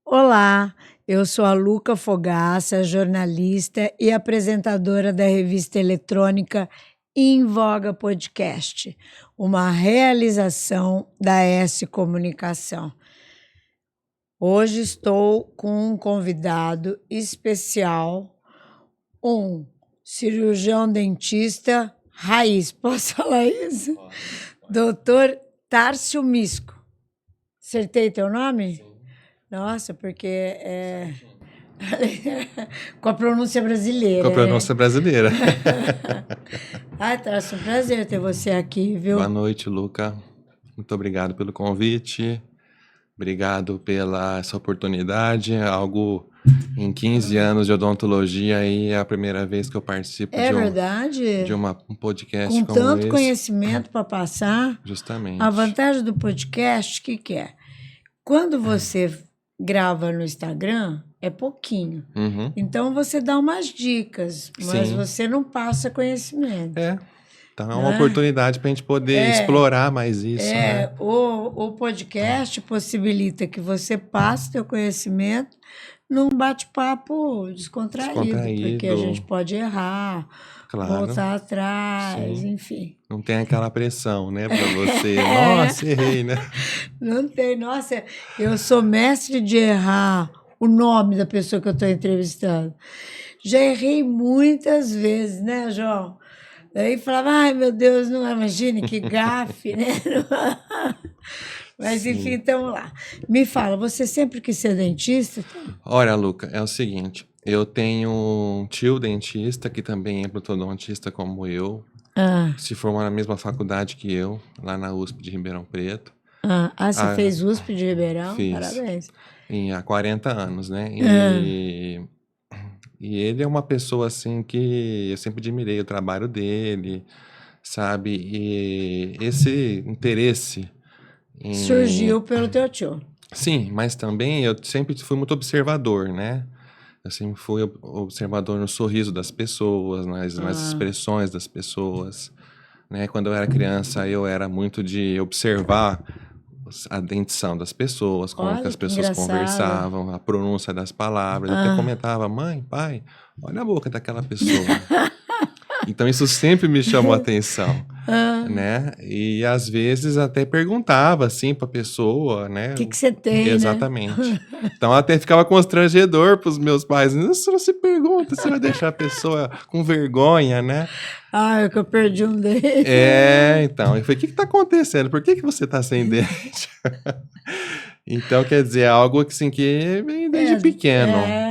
Olá, eu sou a Luca Fogaça, jornalista e apresentadora da revista eletrônica Em Voga Podcast, uma realização da S Comunicação. Hoje estou com um convidado especial, um cirurgião dentista raiz. Posso falar isso? Doutor Tárcio Misco. Acertei teu nome? Sim. Nossa, porque é com a pronúncia brasileira. Com a pronúncia brasileira. Tárcio, um prazer ter você aqui, viu? Boa noite, Luca. Muito obrigado pelo convite. Obrigado pela essa oportunidade. Algo em 15 anos de odontologia aí é a primeira vez que eu participo de um podcast com como tanto esse. Conhecimento para passar. Justamente. A vantagem do podcast, o que é? Quando você grava no Instagram, é pouquinho. Uhum. Então, você dá umas dicas, mas Sim. você não passa conhecimento. Então, é uma oportunidade para a gente poder explorar mais isso, né? O podcast possibilita que você passe seu conhecimento num bate-papo descontraído, porque a gente pode errar, voltar atrás, enfim. Não tem aquela pressão, né, para você. Nossa, errei, né? Não tem. Nossa, eu sou mestre de errar o nome da pessoa que eu estou entrevistando. Já errei muitas vezes, né, João? Daí falava, ai, meu Deus, não imagine que gafe, né? Mas, enfim, então lá. Me fala, você sempre quis ser dentista? Olha, Luca, é o seguinte, eu tenho um tio dentista que também é ortodontista como eu, se formou na mesma faculdade que eu, lá na USP de Ribeirão Preto. Você fez USP de Ribeirão? Fiz. Parabéns. Há 40 anos, né? E ele é uma pessoa, assim, que eu sempre admirei o trabalho dele, sabe? E esse interesse surgiu pelo teu tio. Sim, mas também eu sempre fui muito observador, né? Eu sempre fui observador no sorriso das pessoas, nas expressões das pessoas, né? Quando eu era criança, eu era muito de observar a dentição das pessoas, como que as pessoas conversavam, a pronúncia das palavras. Eu até comentava, mãe, pai, olha a boca daquela pessoa. Então, isso sempre me chamou a atenção, né? E, às vezes, até perguntava, assim, pra pessoa, né? O que você tem, exatamente. né? Então, até ficava constrangedor pros meus pais. Você não se pergunta, você vai deixar a pessoa com vergonha, né? É que eu perdi um dente. Então. Eu falei, o que tá acontecendo? Por que você tá sem dente? Então, quer dizer, é algo assim, que vem desde pequeno.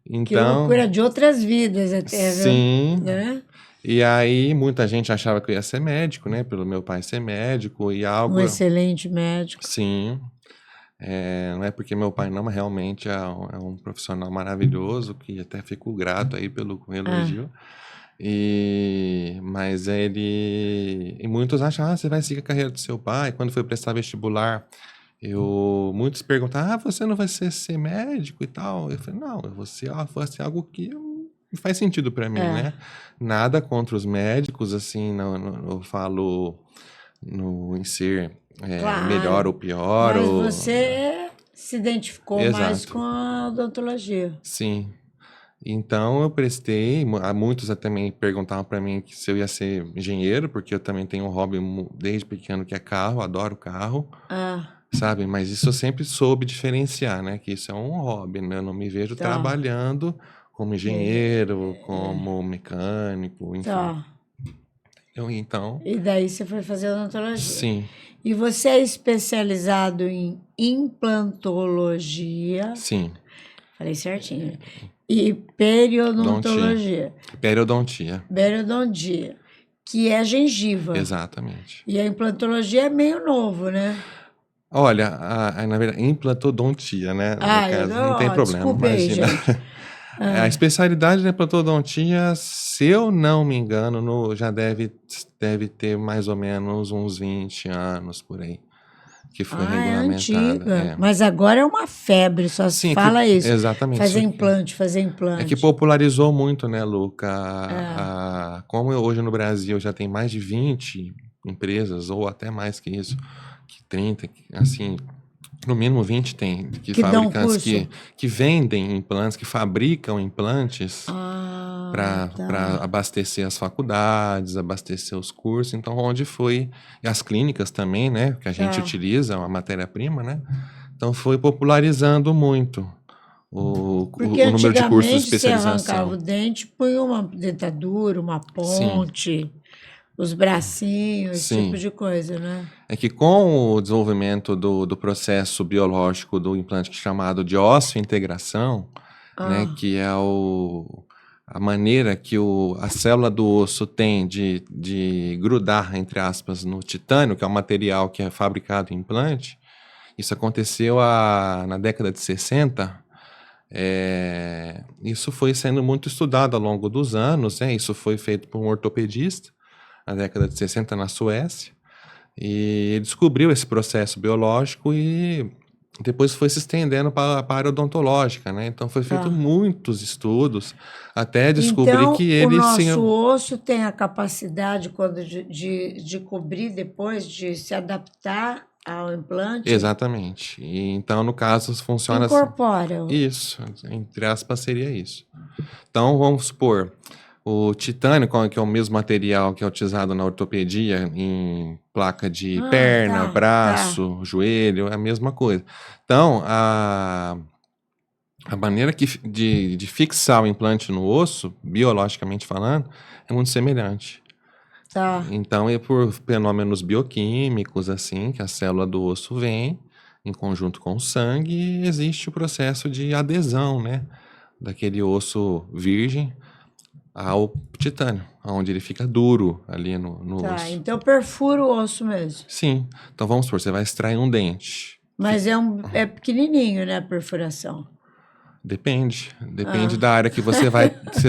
Então, que loucura, de outras vidas até, sim, né? E aí, muita gente achava que eu ia ser médico, né? Pelo meu pai ser médico e algo... Um excelente médico. Sim. Não é porque meu pai não, mas realmente é um profissional maravilhoso, que até fico grato aí pelo elogio. Mas ele... E muitos acham, você vai seguir a carreira do seu pai. Quando foi prestar vestibular... muitos perguntaram, você não vai ser médico e tal? Eu falei, não, eu vou ser algo que faz sentido para mim, né? Nada contra os médicos, assim, não, eu falo em ser melhor ou pior. Mas você se identificou mais com a odontologia. Sim. Então, eu prestei, muitos também perguntavam para mim se eu ia ser engenheiro, porque eu também tenho um hobby desde pequeno que é carro, adoro carro. Sabe? Mas isso eu sempre soube diferenciar, né? Que isso é um hobby, né? Eu não me vejo trabalhando como engenheiro, como mecânico, enfim. Então... E daí você foi fazer odontologia. Sim. E você é especializado em implantologia. Sim. Falei certinho. E periodontologia. Periodontia. Que é gengiva. Exatamente. E a implantologia é meio novo, né? Olha, na verdade, implantodontia, né? No caso, não tem problema, imagina. A especialidade da implantodontia, se eu não me engano, já deve ter mais ou menos uns 20 anos por aí, que foi regulamentada. Antiga. Mas agora é uma febre, só se fala isso. Exatamente. Fazer implante. É que popularizou muito, né, Luca? Como hoje no Brasil já tem mais de 20 empresas, ou até mais que isso, que 30, assim, No mínimo 20 tem, Que dão fabricantes curso? que vendem implantes, que fabricam implantes Ah, para tá. abastecer as faculdades, abastecer os cursos. Então, onde foi, e as clínicas também, né, que a gente Tá. utiliza, a matéria-prima, né? Então, foi popularizando muito Porque o número de cursos de antigamente você arrancava especialização. o dente, punha uma dentadura, uma Sim, ponte, os bracinhos, esse tipo sim. de coisa, né? É que com o desenvolvimento do processo biológico do implante chamado de osso-integração, né, Ah, que é a maneira que a célula do osso tem de grudar, entre aspas, no titânio, que é o material que é fabricado em implante, isso aconteceu na década de 60. Isso foi sendo muito estudado ao longo dos anos, né? Isso foi feito por um ortopedista na década de 60 na Suécia. E ele descobriu esse processo biológico e depois foi se estendendo para a área odontológica, né? Então foi feito tá. muitos estudos até descobrir que Então, o ele sim. nosso osso tem a capacidade quando de cobrir depois, de se adaptar ao implante? Exatamente. E, então, no caso, funciona assim. Incorpora. Isso, entre aspas, seria isso. Então, vamos supor, o titânio, que é o mesmo material que é utilizado na ortopedia, em placa de Ah, perna, tá, tá. braço, joelho, é a mesma coisa. Então, a maneira de fixar o implante no osso, biologicamente falando, é muito semelhante. Tá. Então, é por fenômenos bioquímicos, assim, que a célula do osso vem em conjunto com o sangue e existe o processo de adesão, né, daquele osso virgem ao titânio, onde ele fica duro ali no Tá, osso. então perfura o osso mesmo. Sim. Então, vamos supor, você vai extrair um dente. Mas é pequenininho, né, a perfuração. Depende Ah, da área que você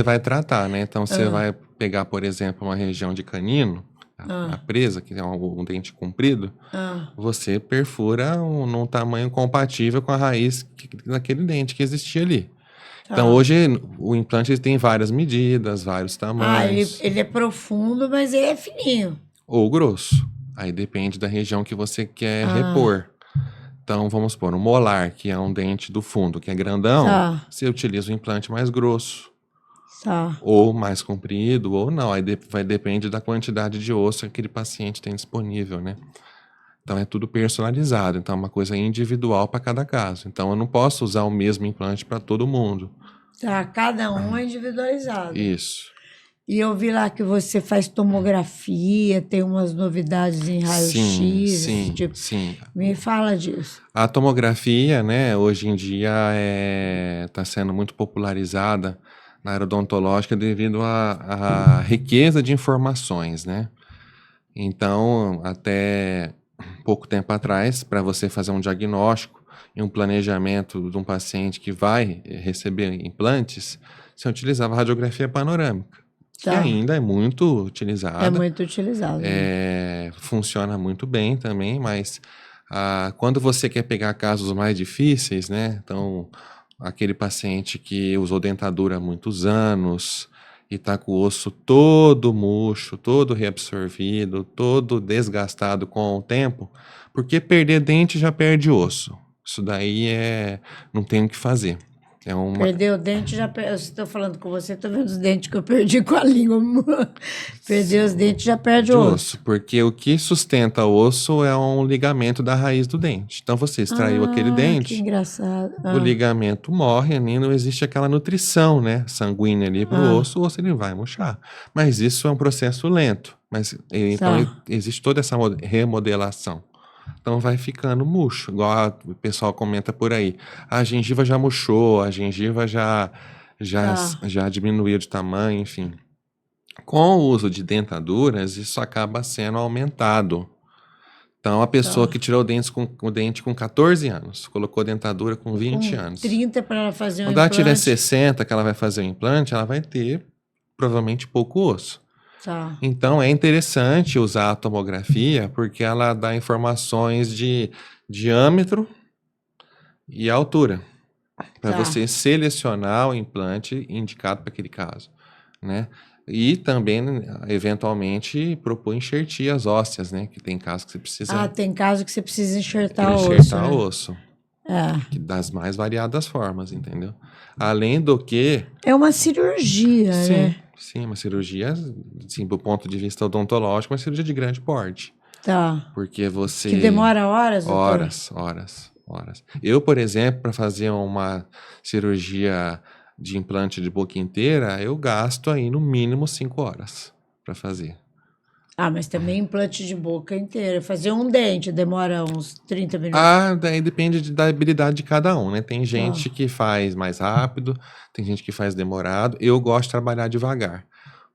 vai tratar, né? Então, você ah, vai pegar, por exemplo, uma região de canino, a ah, presa, que é um dente comprido, ah. você perfura num tamanho compatível com a raiz daquele dente que existia ali. Então, Tá. hoje, o implante ele tem várias medidas, vários Ah, ele, tamanhos, ele é profundo, mas ele é fininho. ou grosso. Aí depende da região que você quer Ah, repor. Então, vamos supor, um molar, que é um dente do fundo, que é grandão, tá, você utiliza um implante mais grosso. tá, Ou mais comprido, ou não. Aí vai depender da quantidade de osso que aquele paciente tem disponível, né? Então é tudo personalizado. Então é uma coisa individual para cada caso. Então eu não posso usar o mesmo implante para todo mundo. tá. Cada um é individualizado. Isso. E eu vi lá que você faz tomografia, tem umas novidades em Sim, raio-x, esse sim, tipo. sim. Me fala disso. A tomografia, né, hoje em dia está sendo muito popularizada na área odontológica devido à riqueza de informações, né? Então, até pouco tempo atrás, para você fazer um diagnóstico e um planejamento de um paciente que vai receber implantes, você utilizava radiografia panorâmica, que Tá. ainda é muito É utilizada, muito utilizado, né? funciona muito bem também, mas quando você quer pegar casos mais difíceis, né? Então, aquele paciente que usou dentadura há muitos anos e está com o osso todo murcho, todo reabsorvido, todo desgastado com o tempo, porque perder dente já perde osso. Isso daí não tem o que fazer. É uma, Perdeu o dente, já eu estou falando com você, estou vendo os dentes que eu perdi com a língua. Perder os dentes, já perde de o osso, osso. porque o que sustenta o osso é um ligamento da raiz do dente. Então você extraiu aquele Ah, que dente, engraçado. o Ah, ligamento morre, nem não existe aquela nutrição, né, sanguínea ali para o ah, osso ele vai murchar. Mas isso é um processo lento. Mas então tá, existe toda essa remodelação. Então vai ficando murcho, igual o pessoal comenta por aí. A gengiva já murchou, a gengiva já, tá, já diminuiu de tamanho, enfim. Com o uso de dentaduras, isso acaba sendo aumentado. Então, a pessoa que tá. tirou o dente com 14 anos, colocou dentadura com 20 Com anos. 30 para ela fazer um Quando ela tiver implante. 60, que ela vai fazer o implante, ela vai ter provavelmente pouco osso. Tá, Então, é interessante usar a tomografia porque ela dá informações de diâmetro e altura para tá. você selecionar o implante indicado para aquele caso, né? E também, eventualmente, propor enxertir as ósseas, né? Que tem casos que você precisa tem caso que você precisa enxertar osso, enxertar né? osso. É. Das mais variadas formas, entendeu? Além do que... É uma cirurgia, Sim, né? sim, uma cirurgia, assim, do ponto de vista odontológico, uma cirurgia de grande porte. Tá. Porque você... Que demora horas, doutor? Horas. Eu, por exemplo, para fazer uma cirurgia de implante de boca inteira, eu gasto aí no mínimo 5 horas para fazer. Ah, mas também implante de boca inteira. Fazer um dente demora uns 30 minutos. Ah, daí depende da habilidade de cada um, né? Tem gente Tá. que faz mais rápido, tem gente que faz demorado. Eu gosto de trabalhar devagar,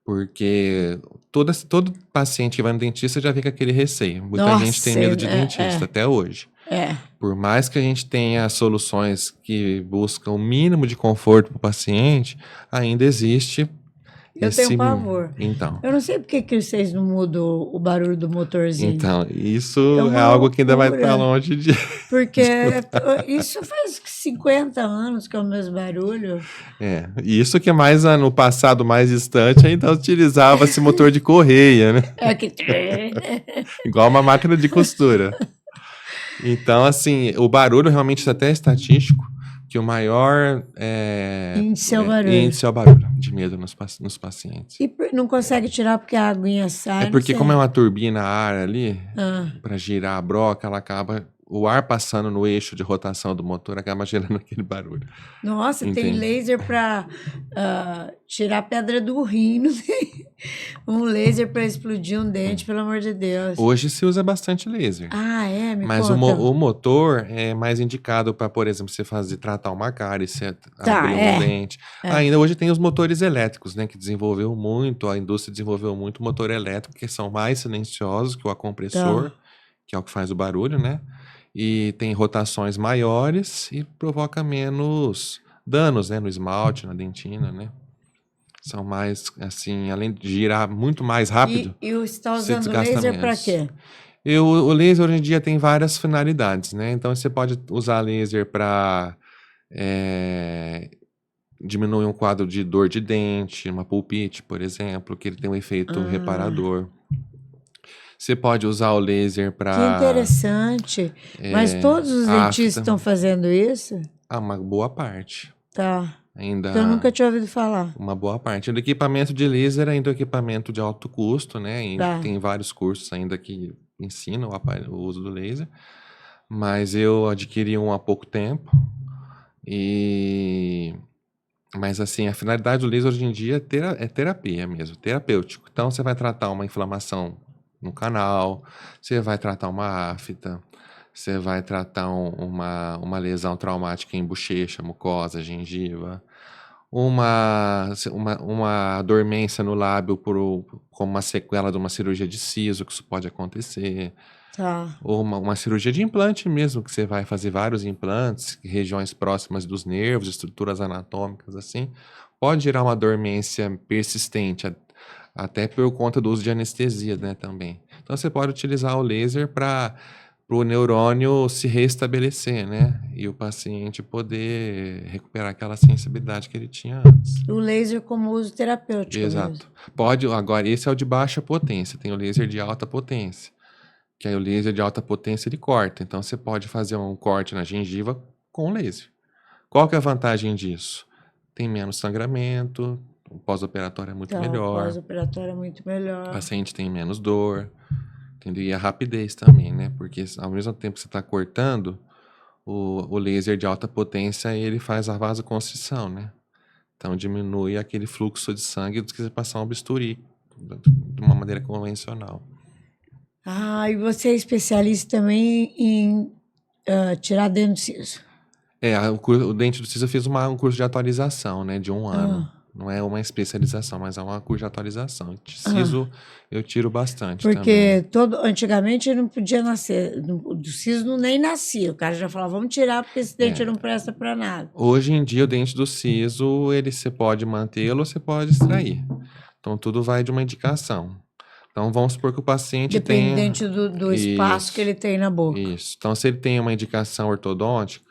porque todo paciente que vai no dentista já fica aquele receio. Muita gente tem Nossa, medo de dentista até hoje. é. Por mais que a gente tenha soluções que buscam o mínimo de conforto para o paciente, ainda existe Eu tenho esse... pavor. Então, Eu não sei por que vocês não mudam o barulho do motorzinho. isso É é uma algo que ainda vai estar loucura. longe de... Porque isso faz 50 anos que é o mesmo barulho. E isso que é mais no passado mais distante ainda utilizava esse motor de correia, né? É que... Igual uma máquina de costura. Então, assim, o barulho realmente isso até é estatístico, que o maior Índice é o barulho. índice é o barulho de medo nos pacientes. E não consegue tirar porque a aguinha sai. É porque como é uma turbina a ar ali, Ah. para girar a broca, ela acaba... O ar passando no eixo de rotação do motor acaba gerando aquele barulho. Nossa, tem Entende? laser para tirar a pedra do rim, não tem? Um laser para explodir um dente, pelo amor de Deus. Hoje se usa bastante laser. Ah, é? Me Mas conta. o motor é mais indicado para, por exemplo, você tratar uma cárie, você abrir um dente. Ainda hoje tem os motores elétricos, né? Que desenvolveu muito, a indústria desenvolveu muito o motor elétrico, que são mais silenciosos que o acompressor, que é o que faz o barulho, né? E tem rotações maiores e provoca menos danos, né? No esmalte, na dentina, né? São mais, assim, além de girar muito mais rápido, E você está você usando desgasta laser para menos. quê? O laser hoje em dia tem várias finalidades, né? Então você pode usar laser para diminuir um quadro de dor de dente, uma pulpite, por exemplo, que ele tem um efeito reparador. Você pode usar o laser para... Que interessante. Mas todos os dentistas estão fazendo isso? Uma boa parte. Tá. Ainda Eu nunca tinha ouvido falar. Uma boa parte. O equipamento de laser ainda é um equipamento de alto custo, né? E tem vários cursos ainda que ensinam o uso do laser. Mas eu adquiri um há pouco tempo. Mas assim, a finalidade do laser hoje em dia é terapia mesmo, terapêutico. Então você vai tratar uma inflamação no canal, você vai tratar uma afta, você vai tratar uma lesão traumática em bochecha, mucosa, gengiva, uma dormência no lábio como uma sequela de uma cirurgia de siso, que isso pode acontecer. Tá. Ou uma cirurgia de implante mesmo, que você vai fazer vários implantes, regiões próximas dos nervos, estruturas anatômicas, assim. Pode gerar uma dormência persistente, até por conta do uso de anestesia, né, também. Então, você pode utilizar o laser para o neurônio se restabelecer, né? E o paciente poder recuperar aquela sensibilidade que ele tinha antes. O laser como uso terapêutico. Exato. Mesmo. Agora, esse é o de baixa potência, tem o laser de alta potência. Que aí o laser de alta potência ele corta. Então você pode fazer um corte na gengiva com laser. Qual que é a vantagem disso? Tem menos sangramento, o pós-operatório é muito melhor. O pós-operatório é muito melhor. O paciente tem menos dor, entendeu? E a rapidez também, né? Porque ao mesmo tempo que você está cortando, o laser de alta potência ele faz a vasoconstrição, né? Então diminui aquele fluxo de sangue do que você passar um bisturi de uma maneira convencional. E você é especialista também em tirar dente do siso? O dente do siso eu fiz um curso de atualização, né, de 1 ano. Não é uma especialização, mas é um curso de atualização. De siso eu tiro bastante porque também. Antigamente não podia nascer, do siso nem nascia. O cara já falava, vamos tirar porque esse dente não presta para nada. Hoje em dia o dente do siso, você pode mantê-lo ou você pode extrair. Então tudo vai de uma indicação. Então, vamos supor que o paciente Dependente do espaço que ele tem na boca. Isso. Então, se ele tem uma indicação ortodôntica,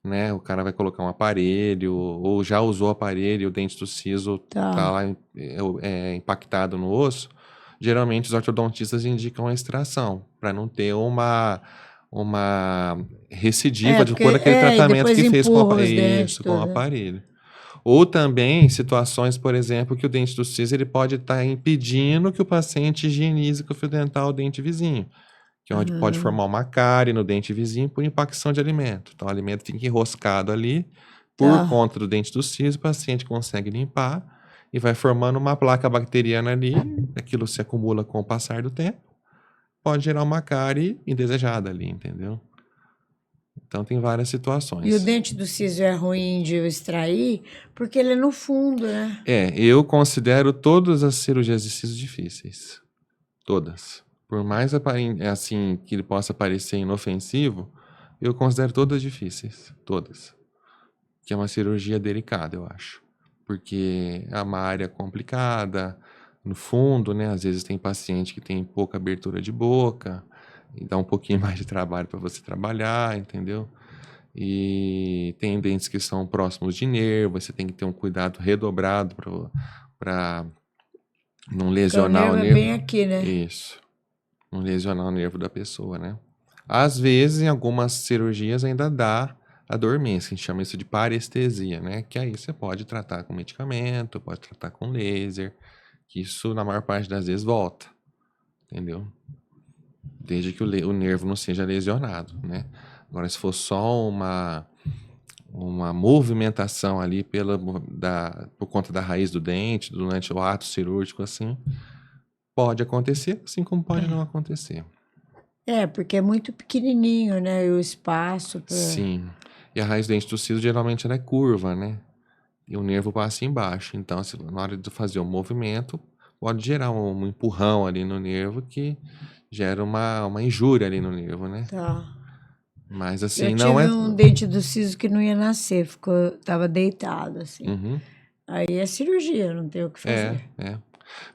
né? O cara vai colocar um aparelho, ou já usou o aparelho, e o dente do siso tá lá impactado no osso. Geralmente os ortodontistas indicam a extração, para não ter uma recidiva de Porque, todo aquele e tratamento depois que fez empurra os dentes, com o tudo, né? aparelho. Ou também situações, por exemplo, que o dente do siso ele pode estar impedindo que o paciente higienize com o fio dental o dente vizinho, que é onde pode formar uma cárie no dente vizinho por impacção de alimento. Então, o alimento fica enroscado ali por Tá. conta do dente do siso, o paciente consegue limpar e vai formando uma placa bacteriana ali, aquilo se acumula com o passar do tempo, pode gerar uma cárie indesejada ali, entendeu? Então, tem várias E o situações. dente do siso é ruim de eu extrair porque ele é no fundo, né? Eu considero todas as cirurgias de siso difíceis. Todas. Por mais assim que ele possa parecer inofensivo, eu considero todas difíceis. Todas. Que é uma cirurgia delicada, eu acho. Porque é uma área complicada, no fundo, né? Às vezes tem paciente que tem pouca abertura de boca, e dá um pouquinho mais de trabalho para você trabalhar, entendeu? E tem dentes que são próximos de nervo, você tem que ter um cuidado redobrado para não Porque o lesionar o nervo é nervo. bem aqui, né? Isso, não lesionar o nervo da pessoa, né? Às vezes, em algumas cirurgias ainda dá a dormência, a gente chama isso de parestesia, né? Que aí você pode tratar com medicamento, pode tratar com laser, que isso na maior parte das vezes volta, entendeu? Desde que o nervo não seja lesionado, né? Agora, se for só uma movimentação ali por conta da raiz do dente, durante o ato cirúrgico, assim, pode acontecer, assim como pode não acontecer. É, porque é muito pequenininho, né? E o espaço para... Sim. E a raiz do dente do siso geralmente ela é curva, né? E o nervo passa embaixo. Então, na hora de fazer o movimento, pode gerar um empurrão ali no nervo que gera uma injúria ali no nervo, né? Tá. Mas Eu assim, não tive é. um dente do siso que não ia nascer, tava deitado, assim. Uhum. Aí é cirurgia, não tem o que fazer. É.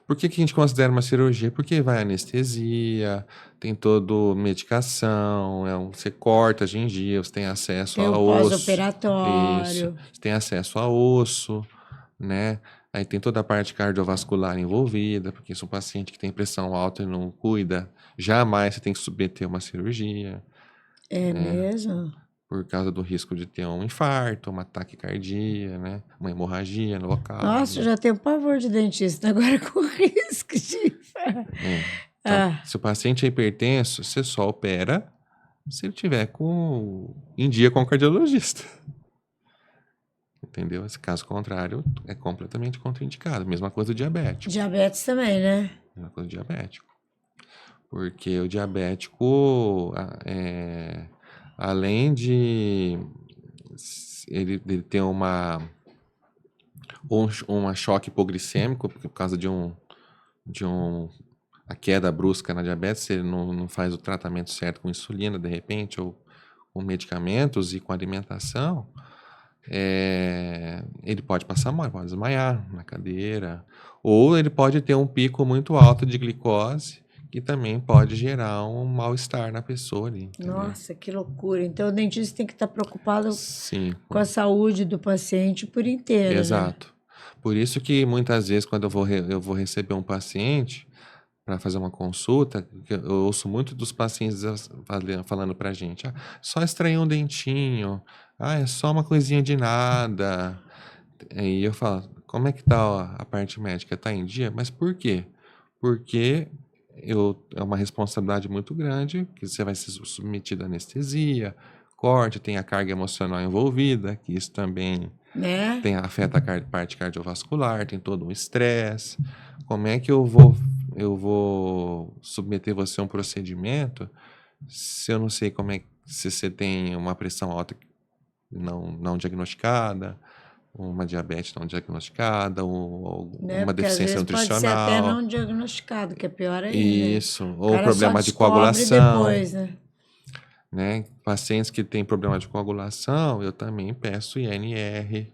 Por que a gente considera uma cirurgia? Porque vai anestesia, tem toda medicação, você corta a gengiva, você tem acesso Tem a o osso. Isso. pós-operatório. Você tem acesso a osso, né? Aí tem toda a parte cardiovascular envolvida, porque se um paciente que tem pressão alta e não cuida, jamais você tem que submeter a uma cirurgia, É mesmo? por causa do risco de ter um infarto, um ataque cardíaco, né? Uma hemorragia no local. Nossa, eu já tenho pavor de dentista, agora com risco de... Então, Ah, se o paciente é hipertenso, você só opera se ele tiver em dia com o cardiologista. Entendeu? Esse caso contrário é completamente contraindicado. Mesma coisa do diabético. diabetes também, né? Mesma coisa do diabético. Porque o diabético, além de ele ter uma choque hipoglicêmico, por causa a queda brusca na diabetes, se ele não faz o tratamento certo com insulina, de repente, ou com medicamentos e com alimentação, ele pode passar mal, pode desmaiar na cadeira, ou ele pode ter um pico muito alto de glicose, que também pode gerar um mal-estar na pessoa ali, entendeu? Nossa, que loucura. Então, o dentista tem que estar preocupado Sim, com a saúde do paciente por inteiro, né? exato. Por isso que muitas vezes, quando eu vou receber um paciente para fazer uma consulta, eu ouço muito dos pacientes falando pra gente, só extrair um dentinho, é só uma coisinha de nada. Aí eu falo, como é que tá a parte médica? Tá em dia? Mas por quê? Porque é uma responsabilidade muito grande, que você vai ser submetido à anestesia, corte, tem a carga emocional envolvida, que isso também Né? afeta a parte cardiovascular, tem todo um estresse. Como é que eu vou submeter você a um procedimento se eu não sei se você tem uma pressão alta não diagnosticada, uma diabetes não diagnosticada, ou Né? uma Porque às deficiência vezes pode ser até nutricional. não diagnosticado, que é pior ainda. Isso, O ou cara só problema de descobre coagulação, depois, né? né? Pacientes que têm problema de coagulação, eu também peço INR,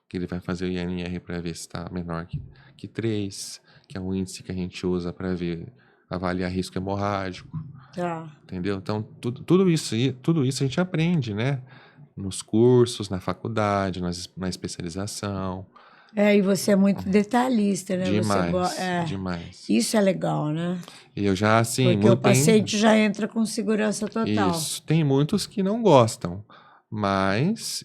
que ele vai fazer o INR para ver se está menor que 3, que é o índice que a gente usa para avaliar risco hemorrágico, Tá. entendeu? Então, tudo isso a gente aprende, né? nos cursos, na faculdade, na especialização. E você é muito detalhista, né? Demais, demais. Isso é legal, né? E eu já, assim... Porque o paciente já entra com segurança total. Isso. Tem muitos que não gostam, mas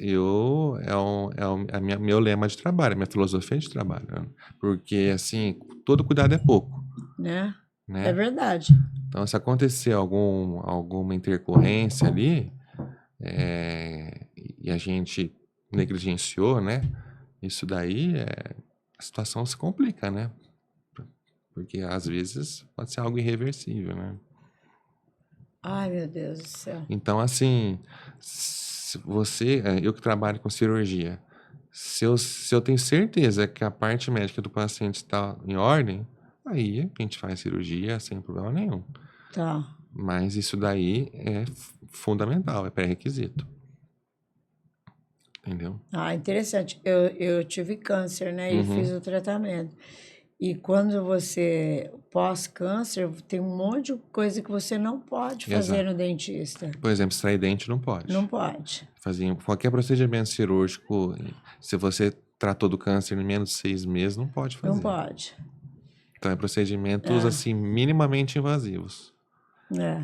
meu lema de trabalho, minha filosofia de trabalho. Né? Porque, assim, todo cuidado é pouco. Né? Né? É verdade. Então, se acontecer alguma intercorrência ali, e a gente negligenciou, né? Isso daí, a situação se complica, né? Porque, às vezes, pode ser algo irreversível, né? Ai, meu Deus do céu. Então, assim, eu que trabalho com cirurgia, se eu tenho certeza que a parte médica do paciente está em ordem, aí a gente faz cirurgia sem problema nenhum. Tá. Mas isso daí é fundamental, é pré-requisito. Entendeu? Interessante. Eu tive câncer, né? E fiz o tratamento. E quando você, pós-câncer, tem um monte de coisa que você não pode fazer no dentista. Por exemplo, extrair dente não pode. Não pode. Fazer qualquer procedimento cirúrgico, se você tratou do câncer em menos de 6 meses, não pode fazer. Não pode. Então, é procedimentos, assim, minimamente invasivos.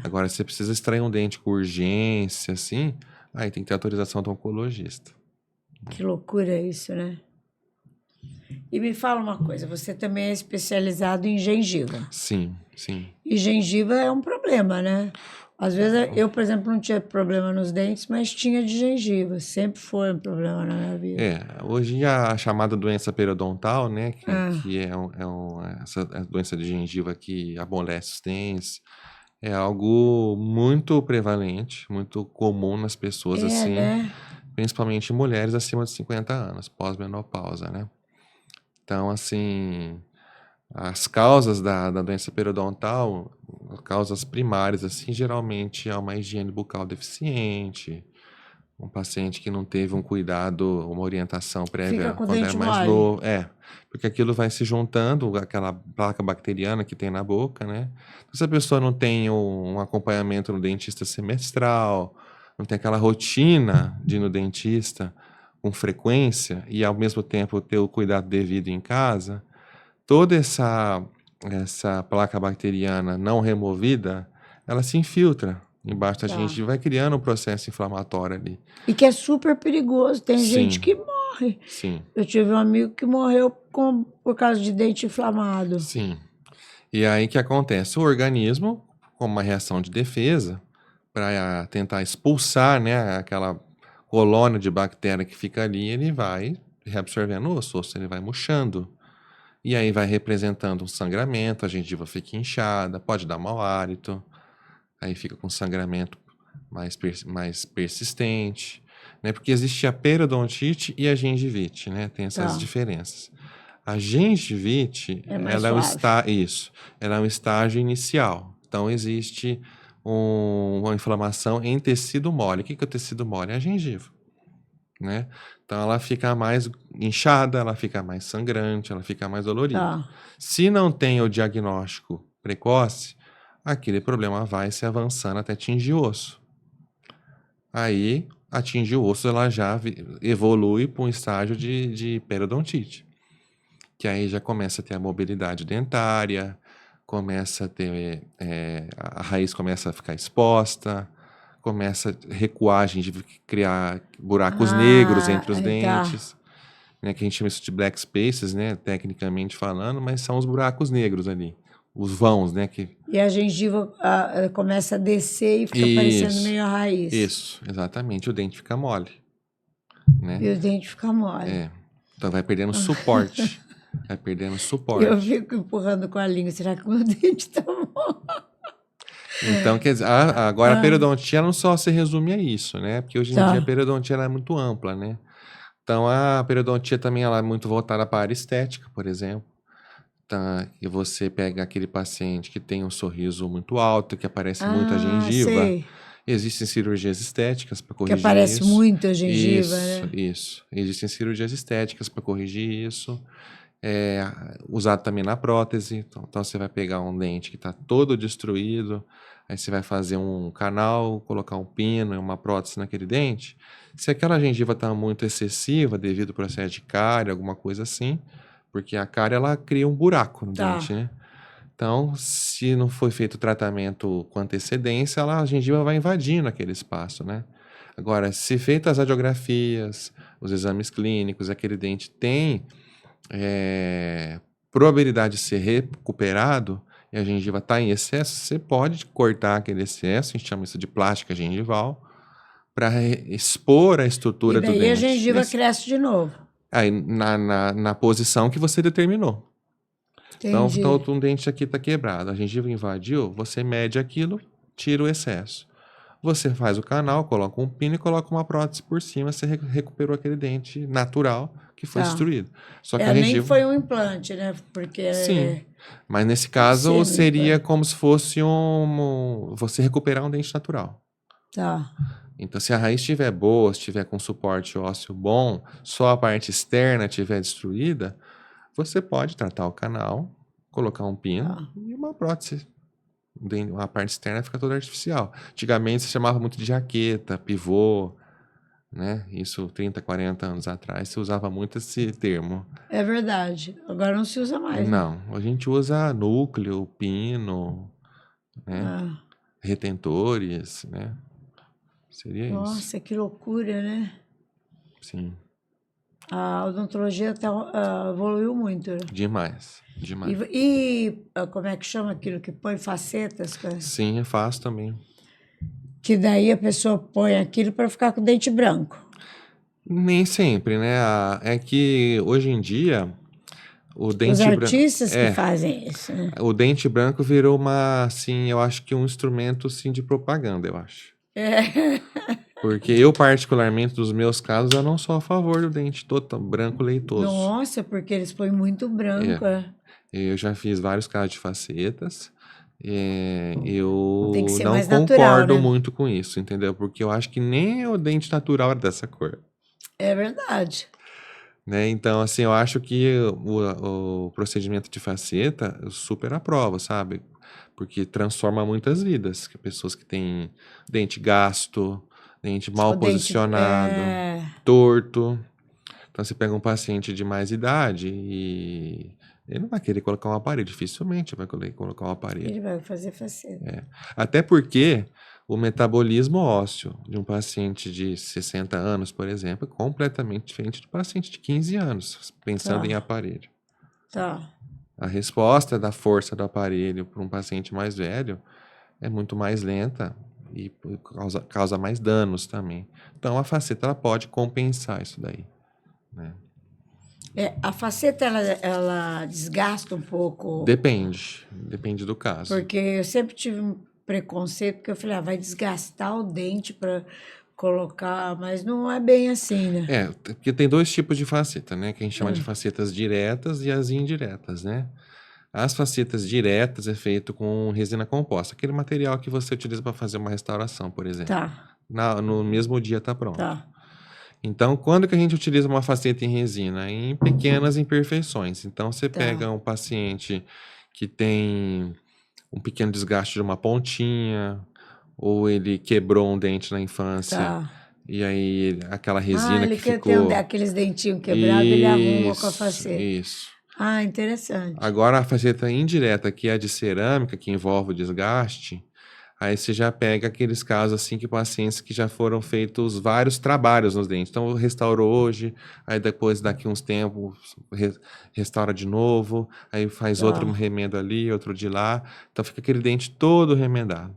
Agora, se você precisa extrair um dente com urgência, assim, aí tem que ter autorização do oncologista. Que loucura isso, né? E me fala uma coisa, você também é especializado em gengiva. Sim, sim. E gengiva é um problema, né? Às vezes eu, por exemplo, não tinha problema nos dentes, mas tinha de gengiva. Sempre foi um problema na minha vida. Hoje a chamada doença periodontal, né? Que essa doença de gengiva que amolece os dentes, é algo muito prevalente, muito comum nas pessoas, assim. Né? Principalmente mulheres acima de 50 anos, pós-menopausa, né? Então, assim, as causas da doença periodontal, causas primárias, assim, geralmente é uma higiene bucal deficiente, um paciente que não teve um cuidado, uma orientação prévia quando era mais novo. Porque aquilo vai se juntando, aquela placa bacteriana que tem na boca, né? Então, se a pessoa não tem um acompanhamento no dentista semestral, não tem aquela rotina de ir no dentista com frequência e, ao mesmo tempo, ter o cuidado devido em casa, toda essa placa bacteriana não removida, ela se infiltra embaixo da gengiva e vai criando um processo inflamatório ali. E que é super perigoso. Tem gente que morre. Sim. Eu tive um amigo que morreu por causa de dente inflamado. Sim. E aí o que acontece? O organismo, como uma reação de defesa, para tentar expulsar, né, aquela colônia de bactéria que fica ali, ele vai reabsorvendo o osso ele vai murchando. E aí vai representando um sangramento, a gengiva fica inchada, pode dar mau hálito, aí fica com sangramento mais persistente, né? Porque existe a periodontite e a gengivite, né? Tem essas diferenças. A gengivite, ela é um estágio inicial. Então, existe uma inflamação em tecido mole. O que é o tecido mole? É a gengiva, né? Então, ela fica mais inchada, ela fica mais sangrante, ela fica mais dolorida. Se não tem o diagnóstico precoce, aquele problema vai se avançando até atingir o osso. Aí, atingir o osso, ela já evolui para um estágio de periodontite. Que aí já começa a ter a mobilidade dentária, começa a ter... a raiz começa a ficar exposta, começa a recuar, a gente criar buracos negros entre os dentes, né, que a gente chama isso de black spaces, né, tecnicamente falando, mas são os buracos negros ali, os vãos, né? E a gengiva começa a descer e fica parecendo meio a raiz. Isso, exatamente, o dente fica mole, né? E o dente fica mole. Então vai perdendo suporte, vai perdendo suporte. Eu fico empurrando com a língua, será que o meu dente tá mole? Então, quer dizer, agora a periodontia não só se resume a isso, né? Porque hoje em dia a periodontia ela é muito ampla, né? Então, a periodontia também ela é muito voltada para a área estética, por exemplo. Tá? E você pega aquele paciente que tem um sorriso muito alto, que aparece muito a gengiva. Sei. Existem cirurgias estéticas para corrigir isso. Que aparece muito a gengiva, né? Isso. Existem cirurgias estéticas para corrigir isso. Usado também na prótese. Então, você vai pegar um dente que está todo destruído, Aí você vai fazer um canal, colocar um pino e uma prótese naquele dente. Se aquela gengiva está muito excessiva devido ao processo de cárie, alguma coisa assim, porque a cárie ela cria um buraco no dente, né? Então, se não foi feito o tratamento com antecedência, a gengiva vai invadindo aquele espaço, né? Agora, se feitas as radiografias, os exames clínicos, aquele dente tem probabilidade de ser recuperado e a gengiva está em excesso, você pode cortar aquele excesso, a gente chama isso de plástica gengival, para expor a estrutura do dente. E daí a gengiva cresce de novo. Aí, na posição que você determinou. Entendi. Então, um dente aqui está quebrado, a gengiva invadiu, você mede aquilo, tira o excesso. Você faz o canal, coloca um pino e coloca uma prótese por cima, você recuperou aquele dente natural que foi destruído. Só que a gengiva... nem foi um implante, né? Porque Sim, mas nesse caso seria como se fosse você recuperar um dente natural. Tá. Então, se a raiz estiver boa, se estiver com suporte ósseo bom, só a parte externa estiver destruída, você pode tratar o canal, colocar um pino e uma prótese. A parte externa fica toda artificial. Antigamente se chamava muito de jaqueta, pivô, né? Isso 30, 40 anos atrás se usava muito esse termo. É verdade. Agora não se usa mais. Não, a gente usa núcleo, pino, né? Retentores, né? Seria isso. Nossa, que loucura, né? Sim. A odontologia evoluiu muito, né? Demais, demais. E como é que chama aquilo que põe facetas? Sim, eu faço também. Que daí a pessoa põe aquilo para ficar com o dente branco. Nem sempre, né? É que hoje em dia o dente Os artistas que fazem isso, né? O dente branco virou assim, eu acho que um instrumento, sim, de propaganda, eu acho. Porque eu, particularmente, dos meus casos, eu não sou a favor do dente todo branco leitoso. Nossa, porque eles põem muito branco, Eu já fiz vários casos de facetas. Eu tem que ser não mais concordo natural, né? muito com isso, entendeu? Porque eu acho que nem o dente natural é dessa cor. É verdade. Né? Então, assim, eu acho que o procedimento de faceta eu super aprovo, sabe? Porque transforma muitas vidas. Pessoas que têm dente gasto, dente mal posicionado, torto. Então, você pega um paciente de mais idade e ele não vai querer colocar um aparelho, dificilmente vai querer colocar um aparelho. Ele vai fazer faceta. Até porque o metabolismo ósseo de um paciente de 60 anos, por exemplo, é completamente diferente do paciente de 15 anos, pensando em aparelho. A resposta da força do aparelho para um paciente mais velho é muito mais lenta e causa mais danos também. Então, a faceta ela pode compensar isso daí, né? A faceta, ela desgasta um pouco? Depende do caso. Porque eu sempre tive um preconceito, porque eu falei, vai desgastar o dente para colocar, mas não é bem assim, né? Porque tem dois tipos de faceta, né? Que a gente chama de facetas diretas e as indiretas, né? As facetas diretas é feito com resina composta, aquele material que você utiliza para fazer uma restauração, por exemplo. No mesmo dia está pronto. Então, quando que a gente utiliza uma faceta em resina? Em pequenas imperfeições. Então, você pega um paciente que tem um pequeno desgaste de uma pontinha, ou ele quebrou um dente na infância, e aí aquela resina que ficou... ele tem aqueles dentinhos quebrados, ele arruma com a faceta. Isso. Interessante. Agora, a faceta indireta, que é a de cerâmica, que envolve o desgaste, aí você já pega aqueles casos assim que pacientes que já foram feitos vários trabalhos nos dentes. Então, restaurou hoje, aí depois, daqui uns tempos, restaura de novo, aí faz outro remendo ali, outro de lá. Então, fica aquele dente todo remendado.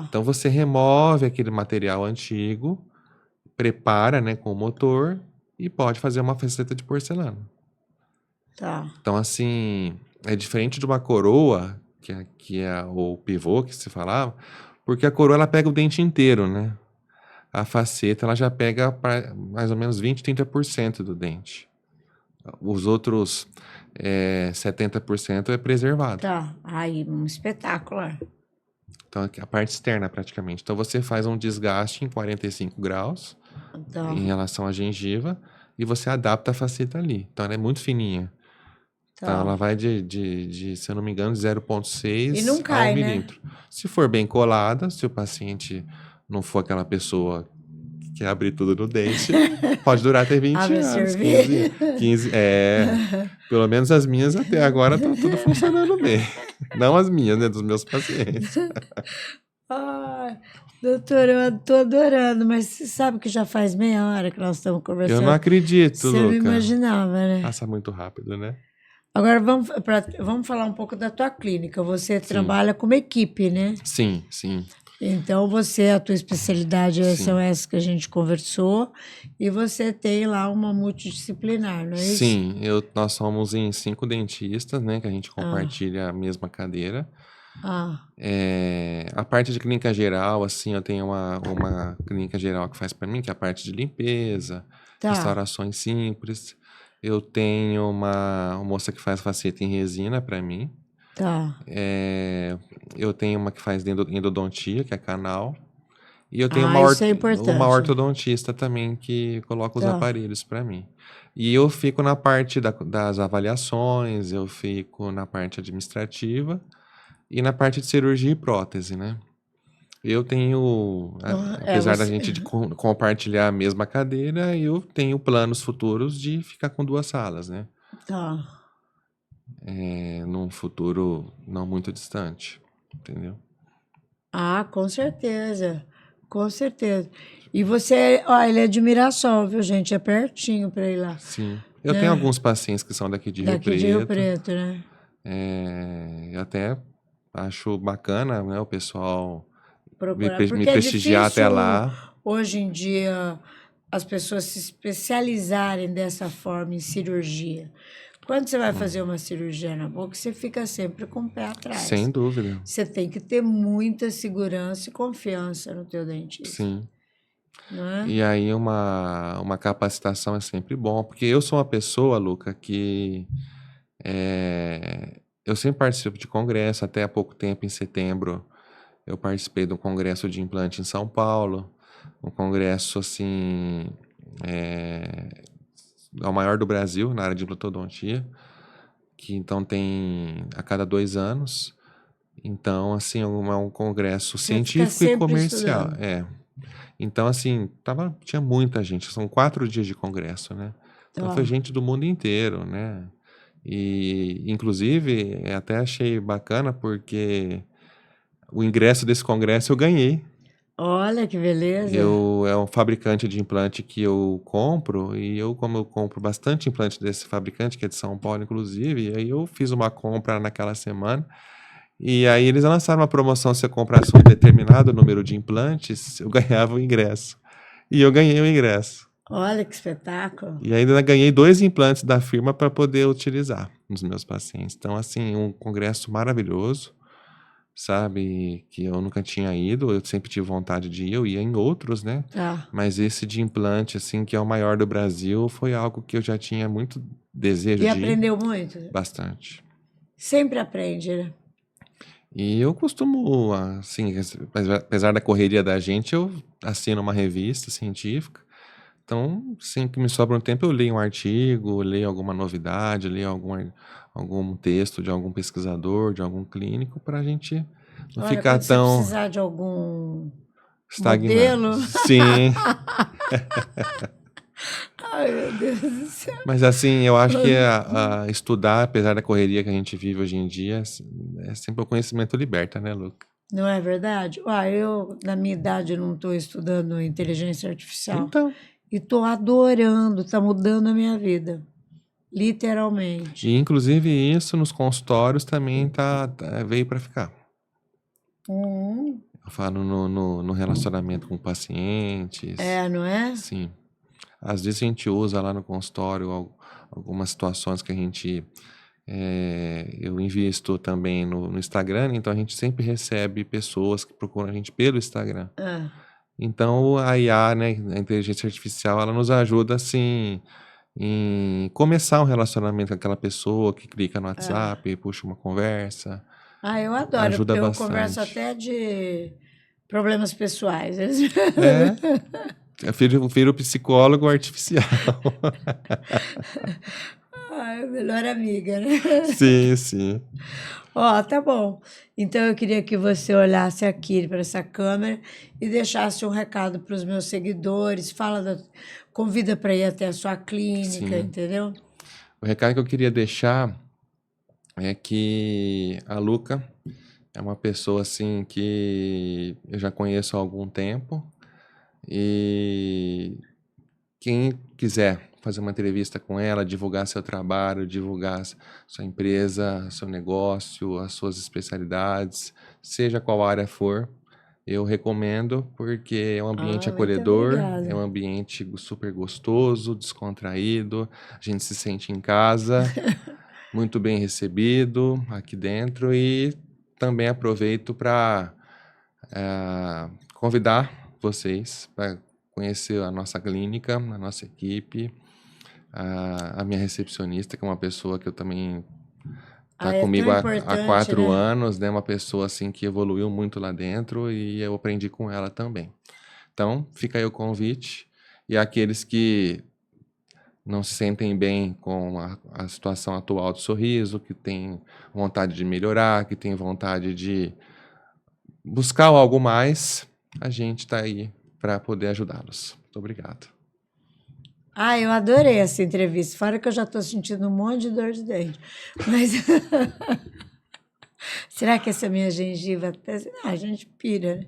Então, você remove aquele material antigo, prepara, né, com o motor e pode fazer uma faceta de porcelana. Então, assim, é diferente de uma coroa, que é o pivô que se falava, porque a coroa ela pega o dente inteiro, né? A faceta ela já pega mais ou menos 20, 30% do dente. Os outros 70% é preservado. Aí, um espetáculo. Então, a parte externa praticamente. Então, você faz um desgaste em 45 graus em relação à gengiva e você adapta a faceta ali. Então, ela é muito fininha. Então, ela Tá. vai se eu não me engano, de E 0,6 não a 1 cai, né? milímetro. Se for bem colada, se o paciente não for aquela pessoa que quer abrir tudo no dente, pode durar até 20 Abre a anos, cerveja. 15, pelo menos as minhas até agora estão tudo funcionando bem. Não as minhas, né, dos meus pacientes. Ai, doutor, eu tô adorando, mas você sabe que já faz meia hora que nós estamos Eu não conversando. acredito, Você não Luca. imaginava, né? Passa muito rápido, né? Agora vamos falar um pouco da tua clínica. Você Sim. trabalha como equipe, né? Sim, sim, Então, a tua especialidade são sim. essas que a gente conversou, e você tem lá uma multidisciplinar, não é isso? Sim, nós somos em 5 dentistas, né, que a gente compartilha a mesma cadeira. Ah, A parte de clínica geral, assim, eu tenho uma clínica geral que faz para mim, que é a parte de limpeza, tá, restaurações simples. Eu tenho uma moça que faz faceta em resina para mim. tá. Eu tenho uma que faz endodontia, que é canal. E eu tenho uma, Isso é uma importante. ortodontista também que coloca os Tá. aparelhos para mim. E eu fico na parte das avaliações, eu fico na parte administrativa e na parte de cirurgia e prótese, né? Eu tenho, apesar da Você. gente compartilhar a mesma cadeira, eu tenho planos futuros de ficar com 2 salas, né? Tá. Num futuro não muito distante, entendeu? Ah, com certeza. Com certeza. E você, ó, ele é de Mirassol, viu, gente? É pertinho para ir lá, Sim. Eu tenho né? alguns pacientes que são daqui de Rio Daqui de Rio Preto. Preto, né? Eu até acho bacana, né, o pessoal Procurar. me Porque é prestigiar até difícil lá. hoje em dia as pessoas se especializarem dessa forma em cirurgia. Quando você vai fazer uma cirurgia na boca, você fica sempre com o pé atrás. Sem dúvida. Você tem que ter muita segurança e confiança no teu dentista, Sim. não é? E aí uma capacitação é sempre bom, porque eu sou uma pessoa, Luca, que eu sempre participo de congresso, até há pouco tempo, em setembro, eu participei de um congresso de implante em São Paulo, um congresso, assim, é o maior do Brasil, na área de implantodontia, que então tem a cada 2 anos. Então, assim, é um congresso Você fica científico e sempre comercial. estudando. Então, assim, tinha muita gente, são 4 dias de congresso, né? Então foi Tá. gente do mundo inteiro, né? E, inclusive, até achei bacana porque o ingresso desse congresso eu ganhei. Olha que beleza. É um fabricante de implante que eu compro, e como eu compro bastante implante desse fabricante, que é de São Paulo, inclusive, e aí eu fiz uma compra naquela semana, e aí eles lançaram uma promoção, se eu comprasse um determinado número de implantes, eu ganhava o ingresso. E eu ganhei o ingresso. Olha que espetáculo. E ainda ganhei 2 implantes da firma para poder utilizar nos meus pacientes. Então, assim, um congresso maravilhoso, sabe? Que eu nunca tinha ido, eu sempre tive vontade de ir, eu ia em outros, né? Tá. Mas esse de implante, assim, que é o maior do Brasil, foi algo que eu já tinha muito desejo E de ir. aprendeu muito? Bastante. Sempre aprende, né? E eu costumo, assim, apesar da correria da gente, eu assino uma revista científica. Então, sempre que me sobra um tempo, eu leio um artigo, leio alguma novidade, leio algum texto de algum pesquisador, de algum clínico, para a gente não Olha, ficar quando você tão precisar de algum estagnado. modelo. Sim, Ai, meu Deus do céu. mas assim, eu acho que estudar, apesar da correria que a gente vive hoje em dia, é sempre o conhecimento liberta, né, Luca? Não é verdade? Eu, na minha idade, não estou estudando inteligência artificial. Então, E estou adorando, está mudando a minha vida. Literalmente. e inclusive isso nos consultórios também veio para ficar. Uhum. Eu falo no relacionamento com pacientes. Não é? Sim. Às vezes a gente usa lá no consultório algumas situações que a gente. Eu invisto também no Instagram, então a gente sempre recebe pessoas que procuram a gente pelo Instagram. Ah, Então a IA, né, a inteligência artificial, ela nos ajuda assim em começar um relacionamento com aquela pessoa que clica no WhatsApp, puxa uma conversa, eu adoro. ajuda Eu converso bastante. até de problemas pessoais. É, eu prefiro o psicólogo artificial. Melhor amiga, né? Sim, sim. Ó, tá bom. Então eu queria que você olhasse aqui para essa câmera e deixasse um recado para os meus seguidores, convida para ir até a sua clínica, Sim. entendeu? O recado que eu queria deixar é que a Luca é uma pessoa assim que eu já conheço há algum tempo e quem quiser fazer uma entrevista com ela, divulgar seu trabalho, divulgar sua empresa, seu negócio, as suas especialidades, seja qual área for, eu recomendo porque é um ambiente Muito acolhedor, é um obrigada. ambiente super gostoso, descontraído, a gente se sente em casa, muito bem recebido aqui dentro e também aproveito para convidar vocês para conhecer a nossa clínica, a nossa equipe, a minha recepcionista, que é uma pessoa que eu também tá Ah, é tão comigo há importante, 4 né? anos, né? Uma pessoa assim que evoluiu muito lá dentro e eu aprendi com ela também. Então, fica aí o convite. E aqueles que não se sentem bem com a situação atual do sorriso, que tem vontade de melhorar, que tem vontade de buscar algo mais, a gente está aí para poder ajudá-los. Muito obrigado. Ah, eu adorei essa entrevista. Fora que eu já estou sentindo um monte de dor de dente. Mas será que essa minha gengiva até... Ah, a gente pira, né?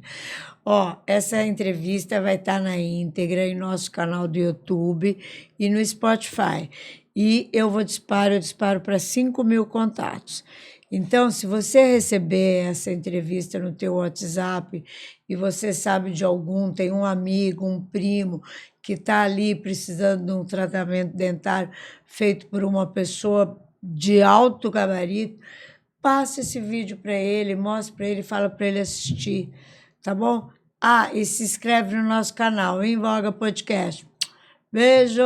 Ó, essa entrevista vai estar na íntegra em nosso canal do YouTube e no Spotify. E eu disparo para 5.000 contatos. Então, se você receber essa entrevista no teu WhatsApp e você sabe de algum, tem um amigo, um primo que está ali precisando de um tratamento dentário feito por uma pessoa de alto gabarito, passe esse vídeo para ele, mostre para ele, fala para ele assistir, tá bom? Ah, e se inscreve no nosso canal, Em Voga Podcast. Beijo!